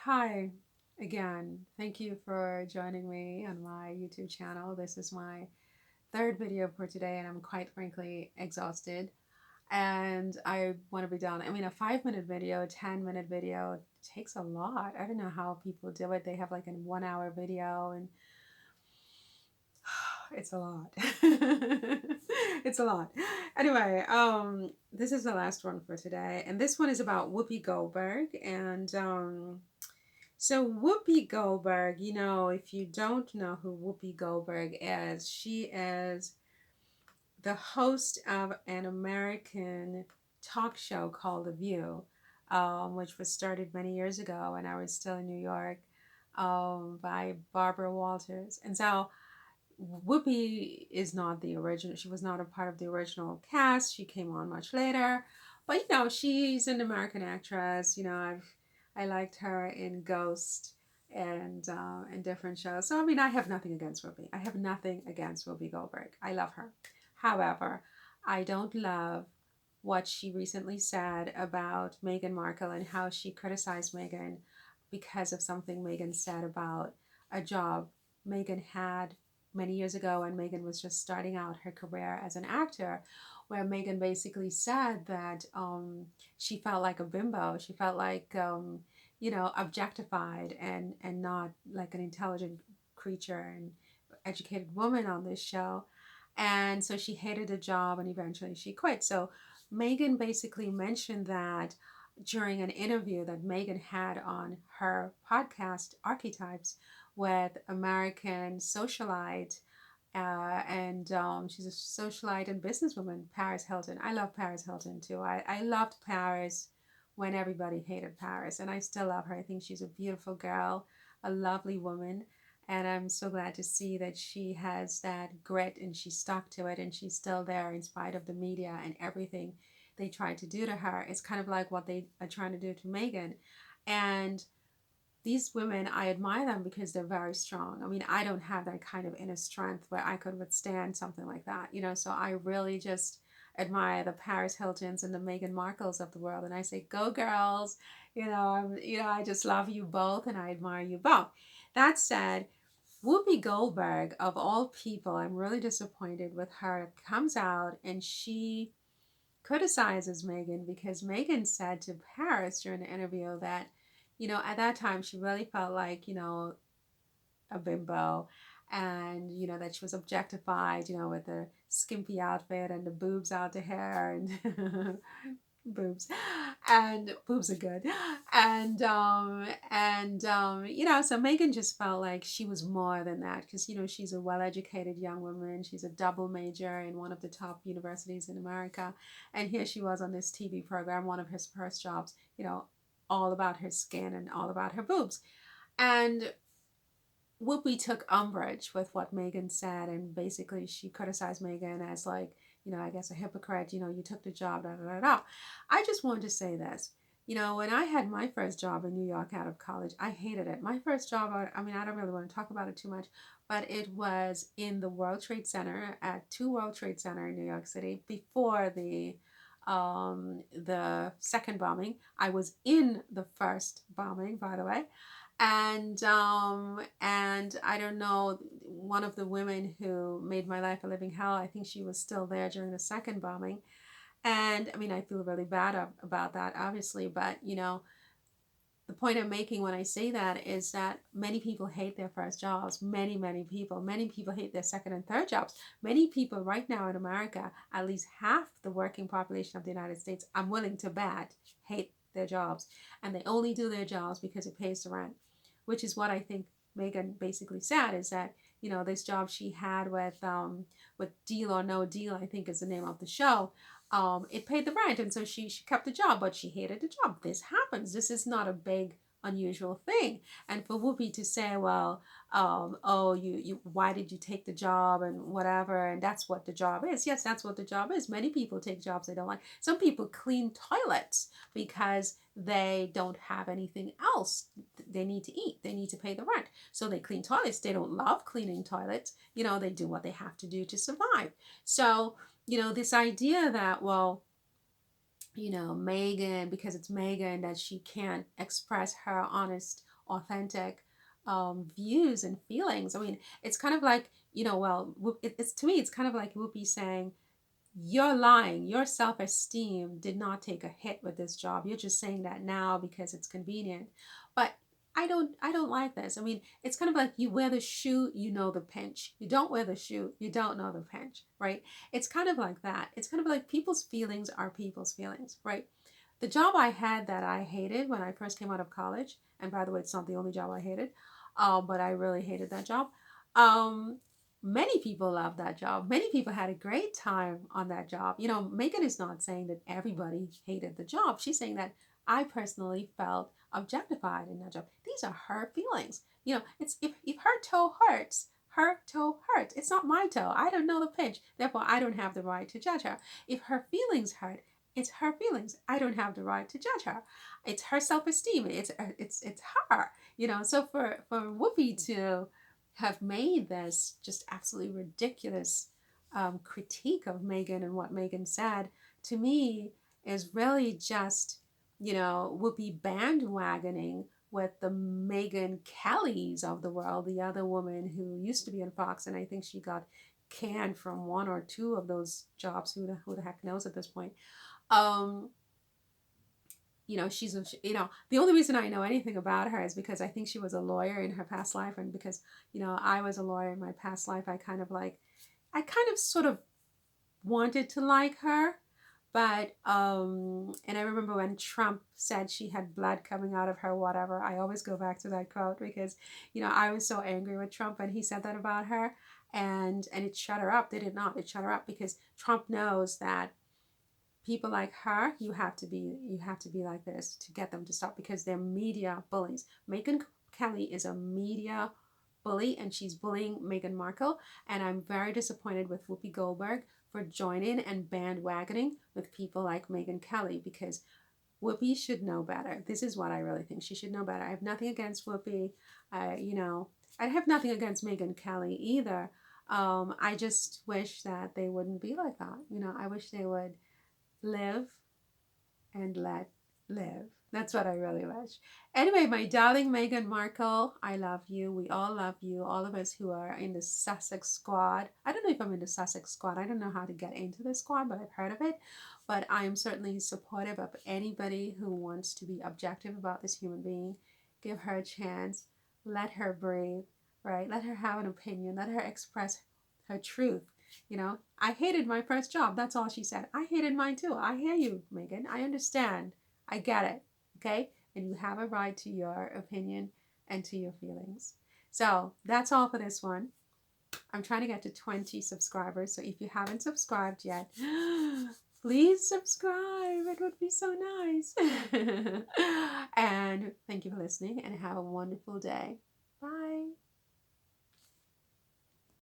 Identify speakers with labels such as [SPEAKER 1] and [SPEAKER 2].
[SPEAKER 1] Hi again. Thank you for joining me on my YouTube channel. This is my third video for today, and I'm quite frankly exhausted. And I want to be done. I mean, a 5 minute video, a 10-minute video takes a lot. I don't know how people do it. They have like a 1 hour video, and it's a lot. It's a lot. Anyway, this is the last one for today, and this one is about Whoopi Goldberg. So Whoopi Goldberg, if you don't know who Whoopi Goldberg is, she is the host of an American talk show called The View, which was started many years ago when I was still in New York, by Barbara Walters. And so Whoopi is not the original. She was not a part of the original cast. She came on much later, but she's an American actress. I liked her in Ghost and different shows. So I mean, I have nothing against Whoopi. I have nothing against Whoopi Goldberg. I love her. However, I don't love what she recently said about Meghan Markle and how she criticized Meghan because of something Meghan said about a job Meghan had many years ago when Meghan was just starting out her career as an actor, where Meghan basically said that she felt like a bimbo. She felt like, objectified and not like an intelligent creature and educated woman on this show. And so she hated the job and eventually she quit. So Meghan basically mentioned that during an interview that Meghan had on her podcast, Archetypes, with American socialite, and she's a socialite and businesswoman, Paris Hilton. I love Paris Hilton too. I loved Paris when everybody hated Paris, and I still love her. I think she's a beautiful girl, a lovely woman, and I'm so glad to see that she has that grit and she stuck to it and she's still there in spite of the media and everything they tried to do to her. It's kind of like what they are trying to do to Meghan. And these women, I admire them because they're very strong. I mean, I don't have that kind of inner strength where I could withstand something like that, so I really just admire the Paris Hiltons and the Meghan Markles of the world. And I say, go girls, I just love you both and I admire you both. That said, Whoopi Goldberg, of all people, I'm really disappointed with her, comes out and she criticizes Meghan because Meghan said to Paris during the interview that, at that time she really felt like, a bimbo, and that she was objectified, with the skimpy outfit and the boobs out the hair and boobs, and boobs are good. So Meghan just felt like she was more than that because she's a well-educated young woman. She's a double major in one of the top universities in America, and here she was on this TV program, one of her first jobs, all about her skin and all about her boobs. And Whoopi took umbrage with what Meghan said, and basically she criticized Meghan as like, I guess a hypocrite, you took the job, da da da da. I just wanted to say this. When I had my first job in New York out of college, I hated it. My first job, I mean, I don't really want to talk about it too much, but it was in the World Trade Center, at 2 World Trade Center in New York City before the second bombing. I was in the first bombing, by the way, and I don't know, one of the women who made my life a living hell, I think she was still there during the second bombing. And I mean, I feel really bad about that, obviously, but the point I'm making when I say that is that many people hate their first jobs. Many people hate their second and third jobs. Many people right now in America, at least half the working population of the United States, I'm willing to bet, hate their jobs. And they only do their jobs because it pays the rent, which is what I think Meghan basically said, is that, this job she had with Deal or No Deal, I think is the name of the show, it paid the rent, and so she kept the job, but she hated the job. This happens. This is not a big unusual thing. And for Whoopi to say, well, oh, you why did you take the job and whatever, and that's what the job is. Yes, that's what the job is. Many people take jobs they don't like. Some people clean toilets because they don't have anything else. They need to eat. They need to pay the rent. So they clean toilets. They don't love cleaning toilets. They do what they have to do to survive. So, this idea that, well, Meghan, because it's Meghan, that she can't express her honest authentic views and feelings. I mean, it's kind of like, well, it's to me, it's kind of like Whoopi saying, you're lying. Your self esteem did not take a hit with this job. You're just saying that now because it's convenient. But I don't like this. I mean, it's kind of like you wear the shoe, you know the pinch. You don't wear the shoe, you don't know the pinch, right? It's kind of like that. It's kind of like people's feelings are people's feelings, right? The job I had that I hated when I first came out of college, and by the way, it's not the only job I hated, but I really hated that job. Um, Many people loved that job. Many people had a great time on that job. Megan is not saying that everybody hated the job. She's saying that I personally felt objectified in that job. These are her feelings. It's if her toe hurts, her toe hurts. It's not my toe. I don't know the pinch. Therefore, I don't have the right to judge her. If her feelings hurt, it's her feelings. I don't have the right to judge her. It's her self-esteem. It's her. So for Whoopi to have made this just absolutely ridiculous critique of Meghan and what Meghan said, to me, is really just, Whoopi bandwagoning with the Meghan Kellys of the world, the other woman who used to be on Fox, and I think she got canned from one or two of those jobs. Who the heck knows at this point? Um, she's the only reason I know anything about her is because I think she was a lawyer in her past life, and because I was a lawyer in my past life, I kind of sort of wanted to like her. But and I remember when Trump said she had blood coming out of her, whatever, I always go back to that quote because I was so angry with Trump when he said that about her, and it shut her up. Did it not? It shut her up because Trump knows that people like her, you have to be like this to get them to stop because they're media bullies. Megyn Kelly is a media bully, and she's bullying Meghan Markle, and I'm very disappointed with Whoopi Goldberg for joining and bandwagoning with people like Megyn Kelly because Whoopi should know better. This is what I really think. She should know better. I have nothing against Whoopi. I have nothing against Megyn Kelly either. I just wish that they wouldn't be like that. I wish they would live and let live. That's what I really wish. Anyway, my darling Meghan Markle, I love you. We all love you. All of us who are in the Sussex squad. I don't know if I'm in the Sussex squad. I don't know how to get into the squad, but I've heard of it. But I am certainly supportive of anybody who wants to be objective about this human being. Give her a chance. Let her breathe, right? Let her have an opinion. Let her express her truth. I hated my first job. That's all she said. I hated mine too. I hear you, Meghan. I understand. I get it. Okay? And you have a right to your opinion and to your feelings. So that's all for this one. I'm trying to get to 20 subscribers. So if you haven't subscribed yet, please subscribe. It would be so nice. And thank you for listening and have a wonderful day.